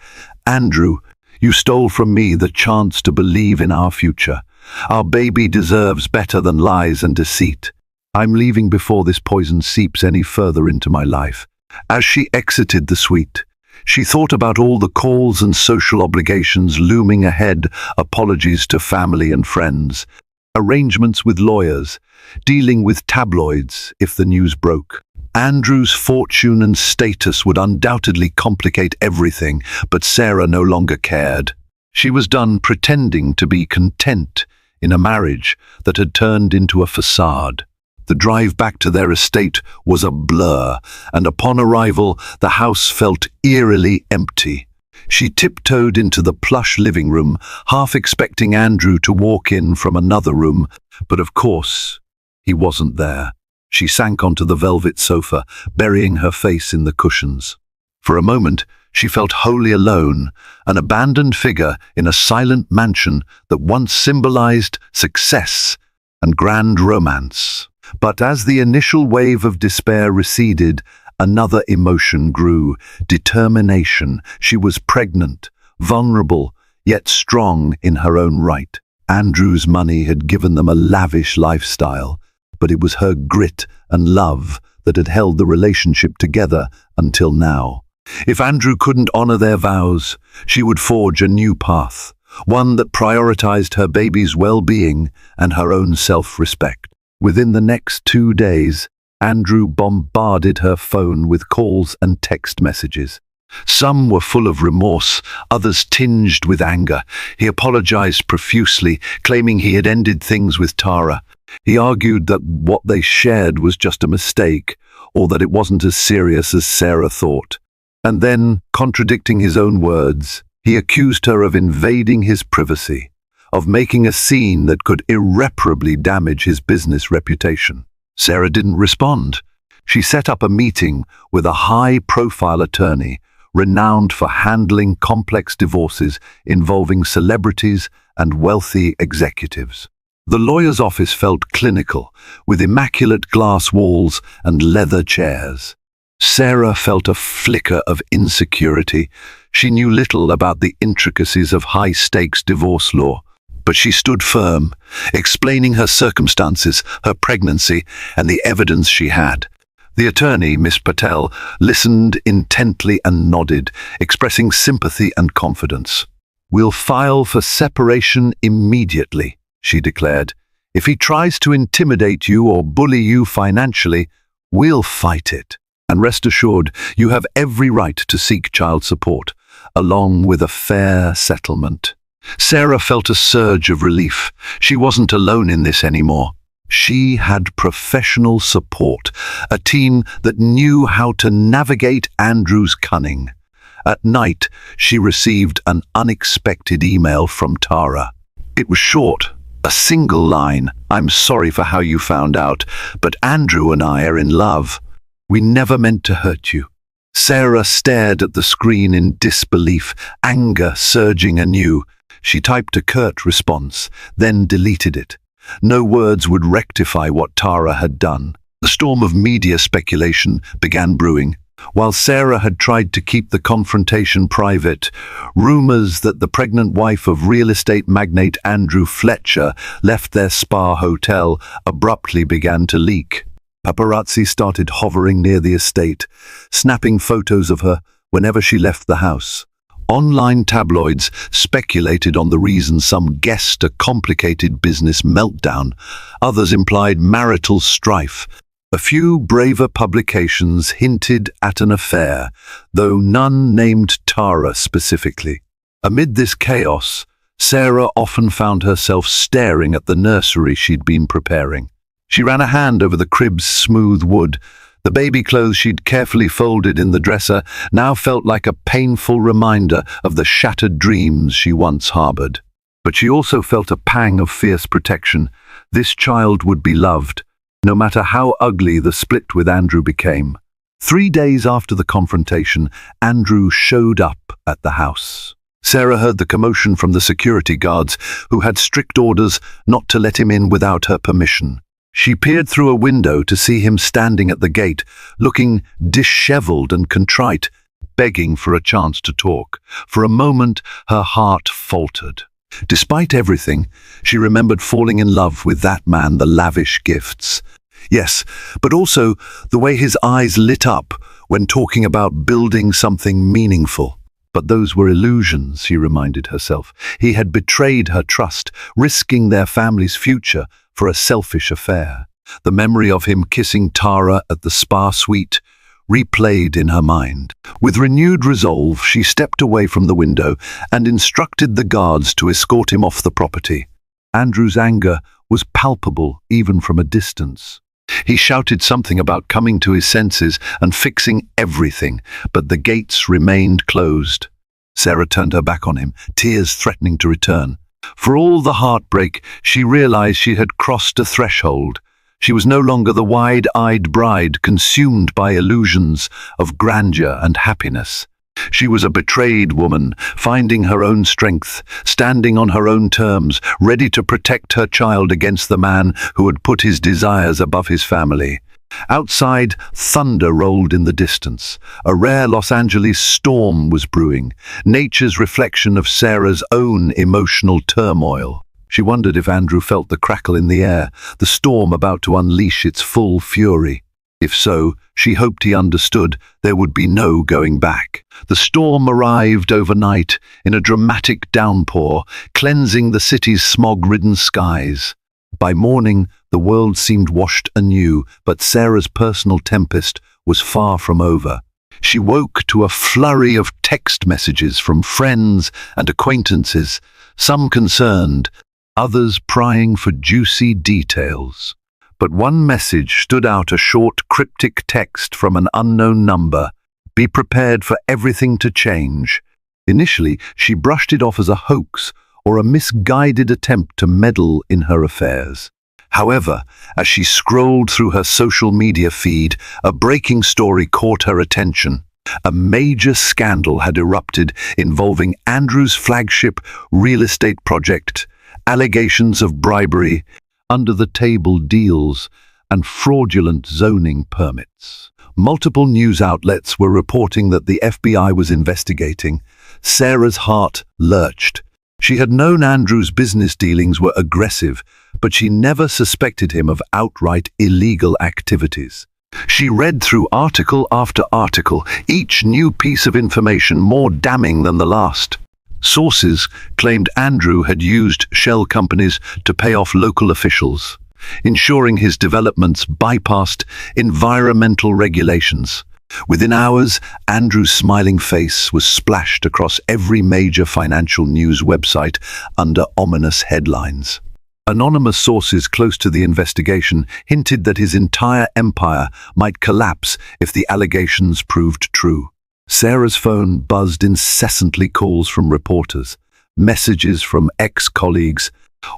"Andrew, you stole from me the chance to believe in our future. Our baby deserves better than lies and deceit. I'm leaving before this poison seeps any further into my life." As she exited the suite, she thought about all the calls and social obligations looming ahead, apologies to family and friends, arrangements with lawyers, dealing with tabloids if the news broke. Andrew's fortune and status would undoubtedly complicate everything, but Sarah no longer cared. She was done pretending to be content in a marriage that had turned into a facade. The drive back to their estate was a blur, and upon arrival, the house felt eerily empty. She tiptoed into the plush living room, half expecting Andrew to walk in from another room, but of course, he wasn't there. She sank onto the velvet sofa, burying her face in the cushions. For a moment, she felt wholly alone, an abandoned figure in a silent mansion that once symbolized success and grand romance. But as the initial wave of despair receded, another emotion grew: determination. She was pregnant, vulnerable, yet strong in her own right. Andrew's money had given them a lavish lifestyle, but it was her grit and love that had held the relationship together until now. If Andrew couldn't honor their vows, she would forge a new path, one that prioritized her baby's well-being and her own self-respect. Within the next 2 days, Andrew bombarded her phone with calls and text messages. Some were full of remorse, others tinged with anger. He apologized profusely, claiming he had ended things with Tara. He argued that what they shared was just a mistake, or that it wasn't as serious as Sarah thought. And then, contradicting his own words, he accused her of invading his privacy, of making a scene that could irreparably damage his business reputation. Sarah didn't respond. She set up a meeting with a high-profile attorney, renowned for handling complex divorces involving celebrities and wealthy executives. The lawyer's office felt clinical, with immaculate glass walls and leather chairs. Sarah felt a flicker of insecurity. She knew little about the intricacies of high-stakes divorce law, but she stood firm, explaining her circumstances, her pregnancy, and the evidence she had. The attorney, Miss Patel, listened intently and nodded, expressing sympathy and confidence. "We'll file for separation immediately," she declared. "If he tries to intimidate you or bully you financially, we'll fight it. And rest assured, you have every right to seek child support, along with a fair settlement." Sarah felt a surge of relief. She wasn't alone in this anymore. She had professional support, a team that knew how to navigate Andrew's cunning. At night, she received an unexpected email from Tara. It was short, a single line. "I'm sorry for how you found out, but Andrew and I are in love. We never meant to hurt you." Sarah stared at the screen in disbelief, anger surging anew. She typed a curt response, then deleted it. No words would rectify what Tara had done. A storm of media speculation began brewing. While Sarah had tried to keep the confrontation private, rumors that the pregnant wife of real estate magnate Andrew Fletcher left their spa hotel abruptly began to leak. Paparazzi started hovering near the estate, snapping photos of her whenever she left the house. Online tabloids speculated on the reason. Some guessed a complicated business meltdown. Others implied marital strife. A few braver publications hinted at an affair, though none named Tara specifically. Amid this chaos, Sarah often found herself staring at the nursery she'd been preparing. She ran a hand over the crib's smooth wood. The baby clothes she'd carefully folded in the dresser now felt like a painful reminder of the shattered dreams she once harbored. But she also felt a pang of fierce protection. This child would be loved, no matter how ugly the split with Andrew became. 3 days after the confrontation, Andrew showed up at the house. Sarah heard the commotion from the security guards, who had strict orders not to let him in without her permission. She peered through a window to see him standing at the gate, looking disheveled and contrite, begging for a chance to talk. For a moment, her heart faltered. Despite everything, she remembered falling in love with that man, the lavish gifts. Yes, but also the way his eyes lit up when talking about building something meaningful. But those were illusions, she reminded herself. He had betrayed her trust, risking their family's future for a selfish affair. The memory of him kissing Tara at the spa suite replayed in her mind. With renewed resolve, she stepped away from the window and instructed the guards to escort him off the property. Andrew's anger was palpable even from a distance. He shouted something about coming to his senses and fixing everything, but the gates remained closed. Sarah turned her back on him, tears threatening to return. For all the heartbreak, she realized she had crossed a threshold. She was no longer the wide-eyed bride consumed by illusions of grandeur and happiness. She was a betrayed woman, finding her own strength, standing on her own terms, ready to protect her child against the man who had put his desires above his family. Outside, thunder rolled in the distance. A rare Los Angeles storm was brewing, nature's reflection of Sarah's own emotional turmoil. She wondered if Andrew felt the crackle in the air, the storm about to unleash its full fury. If so, she hoped he understood there would be no going back. The storm arrived overnight in a dramatic downpour, cleansing the city's smog-ridden skies. By morning, the world seemed washed anew, but Sarah's personal tempest was far from over. She woke to a flurry of text messages from friends and acquaintances, some concerned, others prying for juicy details. But one message stood out, a short, cryptic text from an unknown number. "Be prepared for everything to change." Initially, she brushed it off as a hoax or a misguided attempt to meddle in her affairs. However, as she scrolled through her social media feed, a breaking story caught her attention. A major scandal had erupted involving Andrew's flagship real estate project, allegations of bribery, under-the-table deals, and fraudulent zoning permits. Multiple news outlets were reporting that the FBI was investigating. Sarah's heart lurched. She had known Andrew's business dealings were aggressive, but she never suspected him of outright illegal activities. She read through article after article, each new piece of information more damning than the last. Sources claimed Andrew had used shell companies to pay off local officials, ensuring his developments bypassed environmental regulations. Within hours, Andrew's smiling face was splashed across every major financial news website under ominous headlines. Anonymous sources close to the investigation hinted that his entire empire might collapse if the allegations proved true. Sarah's phone buzzed incessantly, calls from reporters, messages from ex-colleagues,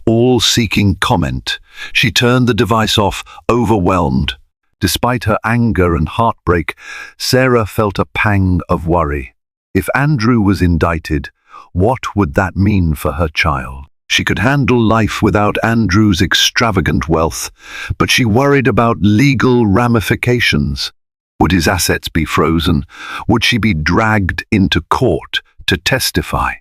all seeking comment. She turned the device off, overwhelmed. Despite her anger and heartbreak, Sarah felt a pang of worry. If Andrew was indicted, what would that mean for her child? She could handle life without Andrew's extravagant wealth, but she worried about legal ramifications. Would his assets be frozen? Would she be dragged into court to testify?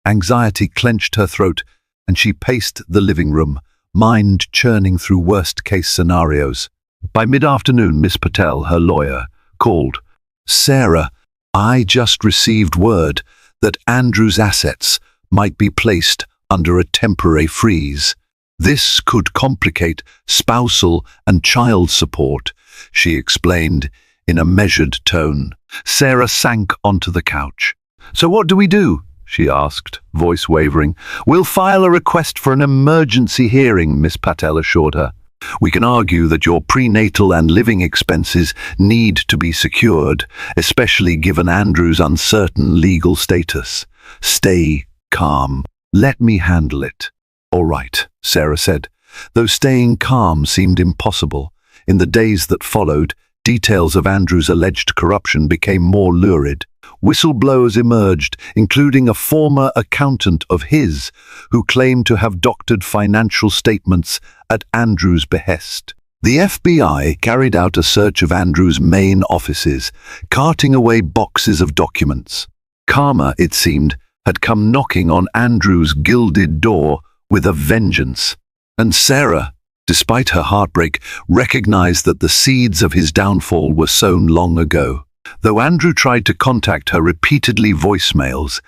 Anxiety clenched her throat, and she paced the living room, mind churning through worst-case scenarios. By mid-afternoon, Miss Patel, her lawyer, called. "Sarah, I just received word that Andrew's assets might be placed under a temporary freeze. This could complicate spousal and child support," she explained in a measured tone. Sarah sank onto the couch. "So what do we do?" she asked, voice wavering. "We'll file a request for an emergency hearing," Miss Patel assured her. "We can argue that your prenatal and living expenses need to be secured, especially given Andrew's uncertain legal status. Stay calm. Let me handle it." "All right," Sarah said, though staying calm seemed impossible. In the days that followed, details of Andrew's alleged corruption became more lurid. Whistleblowers emerged, including a former accountant of his, who claimed to have doctored financial statements at Andrew's behest. The FBI carried out a search of Andrew's main offices, carting away boxes of documents. Karma, it seemed, had come knocking on Andrew's gilded door with a vengeance. And Sarah, despite her heartbreak, recognized that the seeds of his downfall were sown long ago. Though Andrew tried to contact her repeatedly, voicemails,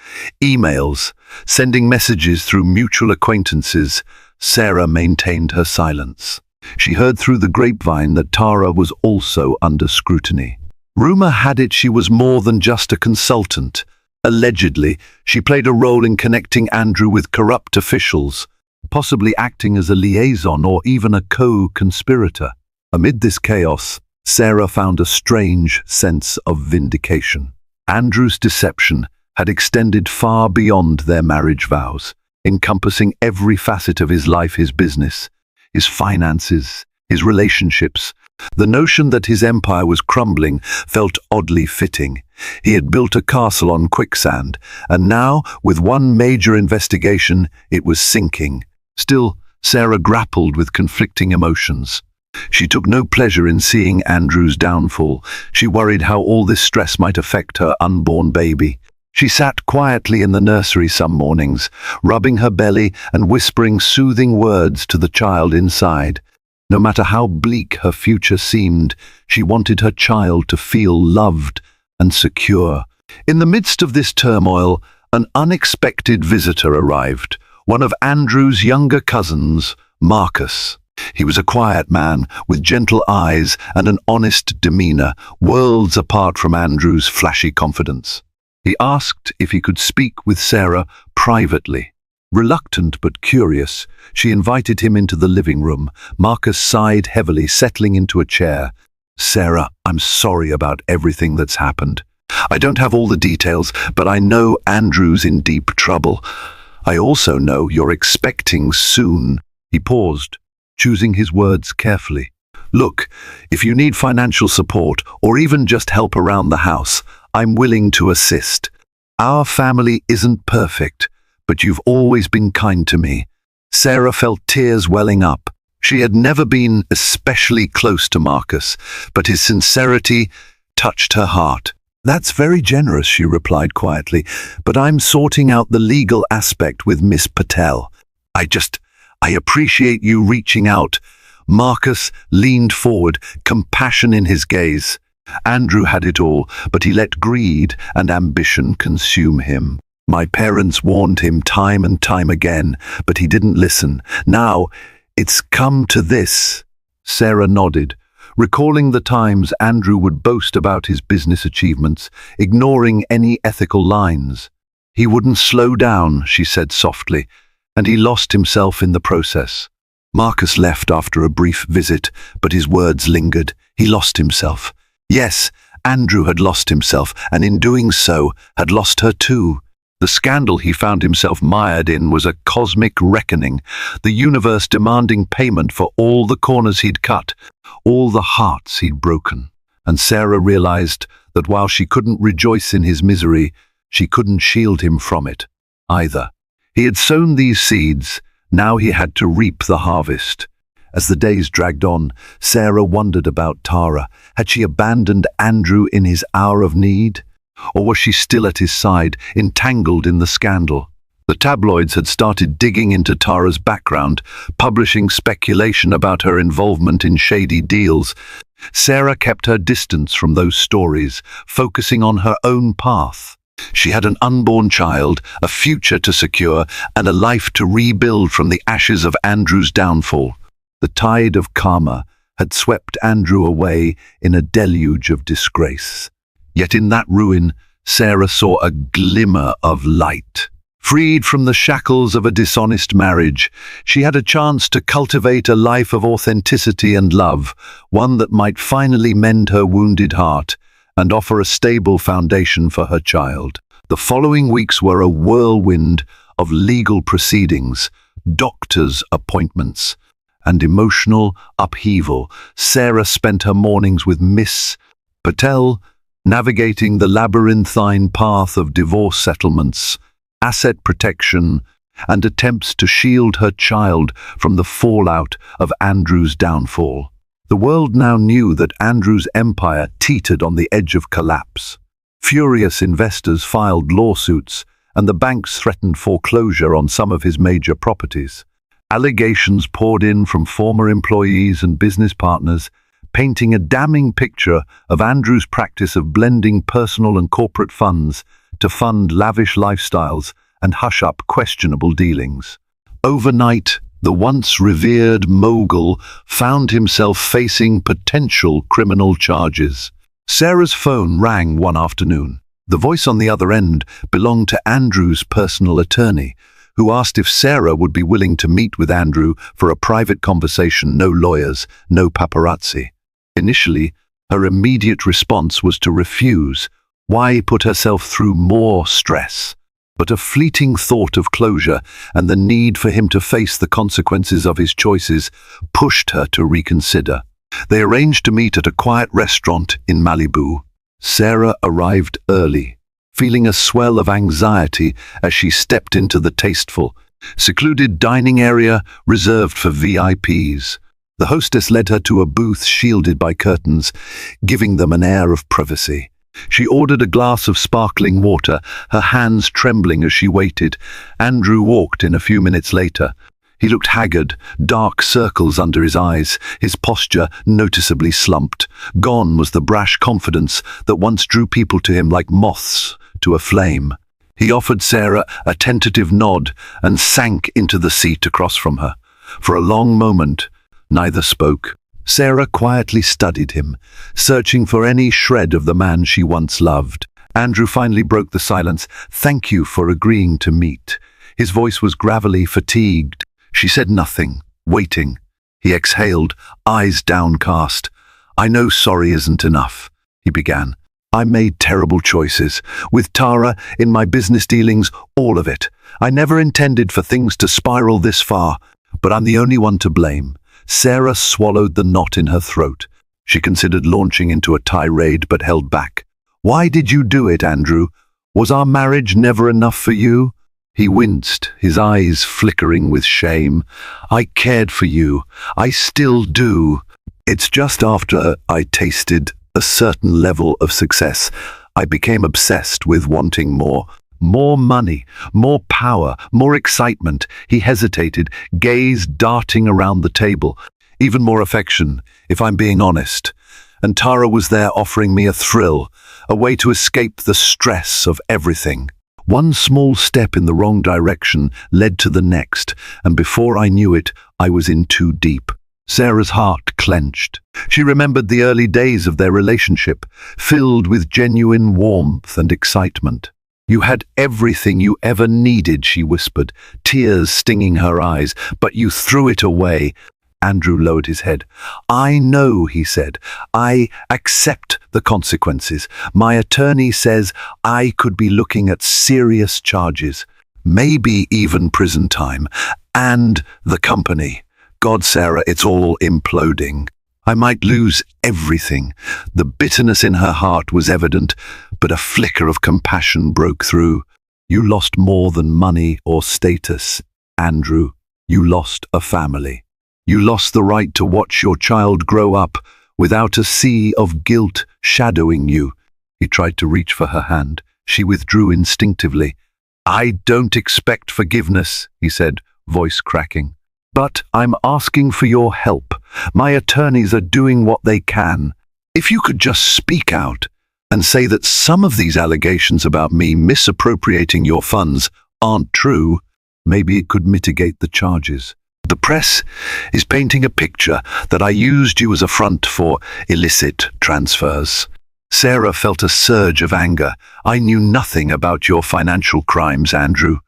emails, sending messages through mutual acquaintances, Sarah maintained her silence. She heard through the grapevine that Tara was also under scrutiny. Rumor had it she was more than just a consultant. Allegedly, she played a role in connecting Andrew with corrupt officials, possibly acting as a liaison or even a co-conspirator. Amid this chaos, Sarah found a strange sense of vindication. Andrew's deception had extended far beyond their marriage vows, encompassing every facet of his life, his business, his finances, his relationships. The notion that his empire was crumbling felt oddly fitting. He had built a castle on quicksand, and now, with one major investigation, it was sinking. Still, Sarah grappled with conflicting emotions. She took no pleasure in seeing Andrew's downfall. She worried how all this stress might affect her unborn baby. She sat quietly in the nursery some mornings, rubbing her belly and whispering soothing words to the child inside. No matter how bleak her future seemed, she wanted her child to feel loved and secure. In the midst of this turmoil, an unexpected visitor arrived, one of Andrew's younger cousins, Marcus. He was a quiet man with gentle eyes and an honest demeanor, worlds apart from Andrew's flashy confidence. He asked if he could speak with Sarah privately. Reluctant but curious, she invited him into the living room. Marcus sighed heavily, settling into a chair. "Sarah, I'm sorry about everything that's happened. I don't have all the details, but I know Andrew's in deep trouble. I also know you're expecting soon." He paused, choosing his words carefully. "Look, if you need financial support or even just help around the house, I'm willing to assist. Our family isn't perfect, but you've always been kind to me." Sarah felt tears welling up. She had never been especially close to Marcus, but his sincerity touched her heart. "That's very generous," she replied quietly, "but I'm sorting out the legal aspect with Miss Patel. I appreciate you reaching out." Marcus leaned forward, compassion in his gaze. Andrew had it all, but he let greed and ambition consume him. "My parents warned him time and time again, but he didn't listen. Now, it's come to this." Sarah nodded, recalling the times Andrew would boast about his business achievements, ignoring any ethical lines. He wouldn't slow down, she said softly, and he lost himself in the process. Marcus left after a brief visit, but his words lingered. He lost himself. Yes, Andrew had lost himself, and in doing so, had lost her too. The scandal he found himself mired in was a cosmic reckoning, the universe demanding payment for all the corners he'd cut, all the hearts he'd broken. And Sarah realized that while she couldn't rejoice in his misery, she couldn't shield him from it either. He had sown these seeds, now he had to reap the harvest. As the days dragged on, Sarah wondered about Tara. Had she abandoned Andrew in his hour of need? Or was she still at his side, entangled in the scandal? The tabloids had started digging into Tara's background, publishing speculation about her involvement in shady deals. Sarah kept her distance from those stories, focusing on her own path. She had an unborn child, a future to secure, and a life to rebuild from the ashes of Andrew's downfall. The tide of karma had swept Andrew away in a deluge of disgrace. Yet in that ruin, Sarah saw a glimmer of light. Freed from the shackles of a dishonest marriage, she had a chance to cultivate a life of authenticity and love, one that might finally mend her wounded heart and offer a stable foundation for her child. The following weeks were a whirlwind of legal proceedings, doctors' appointments, and emotional upheaval. Sarah spent her mornings with Miss Patel, navigating the labyrinthine path of divorce settlements, asset protection, and attempts to shield her child from the fallout of Andrew's downfall. The world now knew that Andrew's empire teetered on the edge of collapse. Furious investors filed lawsuits, and the banks threatened foreclosure on some of his major properties. Allegations poured in from former employees and business partners, painting a damning picture of Andrew's practice of blending personal and corporate funds to fund lavish lifestyles and hush up questionable dealings. Overnight, the once revered mogul found himself facing potential criminal charges. Sarah's phone rang one afternoon. The voice on the other end belonged to Andrew's personal attorney, who asked if Sarah would be willing to meet with Andrew for a private conversation, no lawyers, no paparazzi. Initially, her immediate response was to refuse. Why put herself through more stress? But a fleeting thought of closure and the need for him to face the consequences of his choices pushed her to reconsider. They arranged to meet at a quiet restaurant in Malibu. Sarah arrived early, feeling a swell of anxiety as she stepped into the tasteful, secluded dining area reserved for VIPs. The hostess led her to a booth shielded by curtains, giving them an air of privacy. She ordered a glass of sparkling water, her hands trembling as she waited. Andrew walked in a few minutes later. He looked haggard, dark circles under his eyes, his posture noticeably slumped. Gone was the brash confidence that once drew people to him like moths to a flame. He offered Sarah a tentative nod and sank into the seat across from her. For a long moment, neither spoke. Sarah quietly studied him, searching for any shred of the man she once loved. Andrew finally broke the silence. "Thank you for agreeing to meet." His voice was gravelly, fatigued. She said nothing, waiting. He exhaled, eyes downcast. "I know sorry isn't enough," he began. "I made terrible choices. With Tara, in my business dealings, all of it. I never intended for things to spiral this far, but I'm the only one to blame." Sarah swallowed the knot in her throat. She considered launching into a tirade but held back. "Why did you do it, Andrew? Was our marriage never enough for you?" He winced, his eyes flickering with shame. "I cared for you. I still do. It's just after I tasted a certain level of success, I became obsessed with wanting more. More money, more power, more excitement." He hesitated, gaze darting around the table. "Even more affection, if I'm being honest. And Tara was there offering me a thrill, a way to escape the stress of everything. One small step in the wrong direction led to the next, and before I knew it, I was in too deep." Sarah's heart clenched. She remembered the early days of their relationship, filled with genuine warmth and excitement. "You had everything you ever needed," she whispered, tears stinging her eyes, "but you threw it away." Andrew lowered his head. "I know," he said. "I accept the consequences. My attorney says I could be looking at serious charges, maybe even prison time, and the company. God, Sarah, it's all imploding. I might lose everything." The bitterness in her heart was evident, but a flicker of compassion broke through. "You lost more than money or status, Andrew. You lost a family. You lost the right to watch your child grow up without a sea of guilt shadowing you." He tried to reach for her hand. She withdrew instinctively. "I don't expect forgiveness," he said, voice cracking. "But I'm asking for your help. My attorneys are doing what they can. If you could just speak out and say that some of these allegations about me misappropriating your funds aren't true, maybe it could mitigate the charges. The press is painting a picture that I used you as a front for illicit transfers." Sarah felt a surge of anger. "I knew nothing about your financial crimes, Andrew.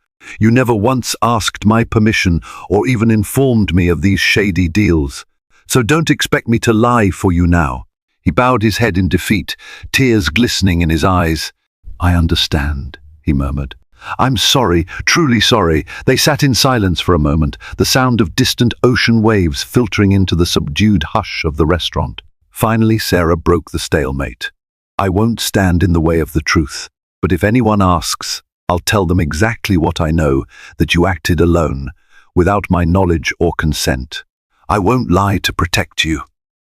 You never once asked my permission or even informed me of these shady deals. So don't expect me to lie for you now." He bowed his head in defeat, tears glistening in his eyes. "I understand," he murmured. "I'm sorry, truly sorry." They sat in silence for a moment, the sound of distant ocean waves filtering into the subdued hush of the restaurant. Finally, Sarah broke the stalemate. "I won't stand in the way of the truth, but if anyone asks, I'll tell them exactly what I know, that you acted alone, without my knowledge or consent. I won't lie to protect you."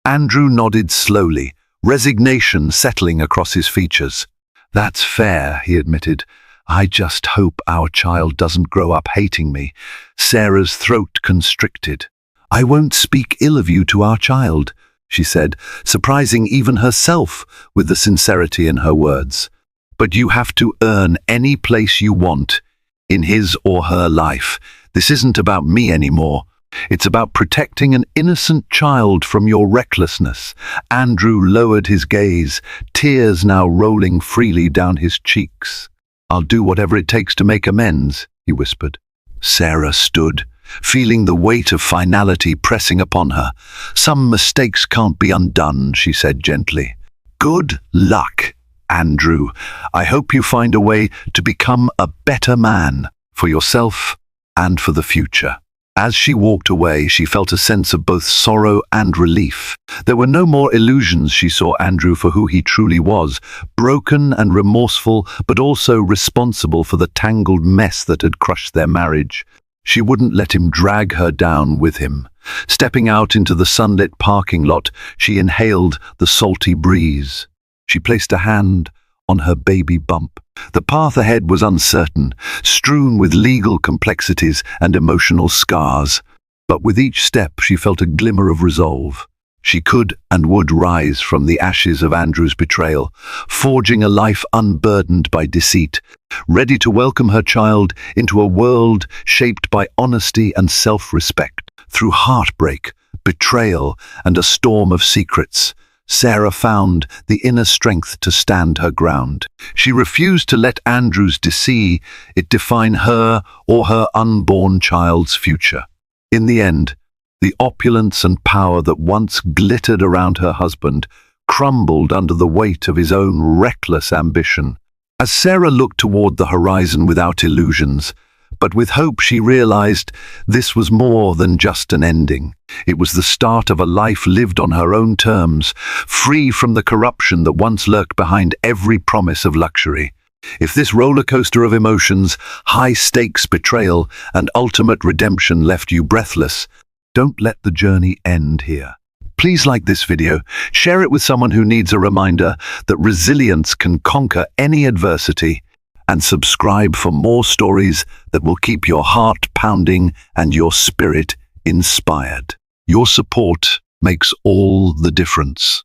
Andrew nodded slowly, resignation settling across his features. "That's fair," he admitted. "I just hope our child doesn't grow up hating me." Sarah's throat constricted. "I won't speak ill of you to our child," she said, surprising even herself with the sincerity in her words. "But you have to earn any place you want in his or her life. This isn't about me anymore. It's about protecting an innocent child from your recklessness." Andrew lowered his gaze, tears now rolling freely down his cheeks. "I'll do whatever it takes to make amends," he whispered. Sarah stood, feeling the weight of finality pressing upon her. "Some mistakes can't be undone," she said gently. "Good luck, Andrew. I hope you find a way to become a better man for yourself and for the future." As she walked away, she felt a sense of both sorrow and relief. There were no more illusions. She saw Andrew for who he truly was, broken and remorseful, but also responsible for the tangled mess that had crushed their marriage. She wouldn't let him drag her down with him. Stepping out into the sunlit parking lot, she inhaled the salty breeze. She placed a hand on her baby bump. The path ahead was uncertain, strewn with legal complexities and emotional scars. But with each step she felt a glimmer of resolve. She could and would rise from the ashes of Andrew's betrayal, forging a life unburdened by deceit, ready to welcome her child into a world shaped by honesty and self-respect. Through heartbreak, betrayal, and a storm of secrets, Sarah found the inner strength to stand her ground. She refused to let Andrew's deceit define her or her unborn child's future. In the end, the opulence and power that once glittered around her husband crumbled under the weight of his own reckless ambition. As Sarah looked toward the horizon without illusions, but with hope, she realized this was more than just an ending. It was the start of a life lived on her own terms, free from the corruption that once lurked behind every promise of luxury. If this roller coaster of emotions, high-stakes betrayal, and ultimate redemption left you breathless, don't let the journey end here. Please like this video, share it with someone who needs a reminder that resilience can conquer any adversity, and subscribe for more stories that will keep your heart pounding and your spirit inspired. Your support makes all the difference.